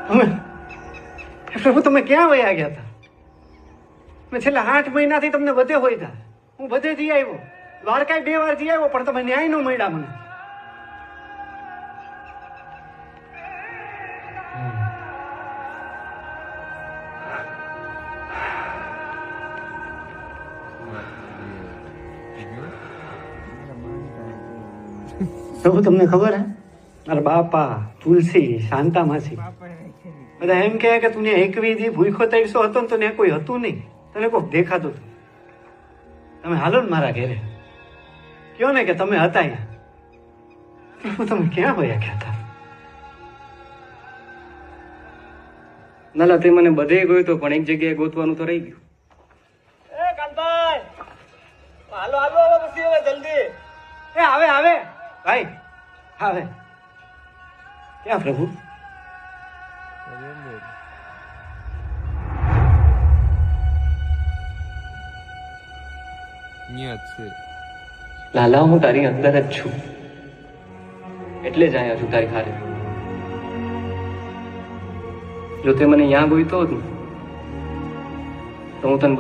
પ્રભુ તમે ક્યાં વયા ગયા હતા? મેં છેલ્લા 8 મહિનાથી તમને બધે હોય હતા. હું બધેથી આવ્યો, દ્વારકા 2 વાર જઈ આવ્યો, પણ તમે ન્યાય ન મળ્યા મને. પ્રભુ તમને ખબર હે, મારા બાપા, તુલસી, શાંતા માસી બધા એમ કહે કે તું ત્યાં 21 દી ભૂખો 300 હતો ને તો ત્યાં કોઈ હતું નહીં, તને કોઈક દેખાતું હતું. તમે હાલો ને મારા ઘેરે, કયો ને કે તમે હતા અહીંયા. પ્રભુ તમે ક્યાં વયા ગયા હતા? નાલા તે મને બધે ગોતો પણ એક જગ્યાએ ગોતવાનું તો રહી ગયું. એ કાંતાભાઈ, હાલો હાલો હવે પછી હવે જલ્દી. એ આવે આવે ભાઈ, આવે. ક્યાં પ્રભુ? લાલા હું તારી અંદર જ છું, એટલે જ અહીંયા છું તારી હારે. જો તે મને અહીંયા ગોઈતો હોત ને તો હું તને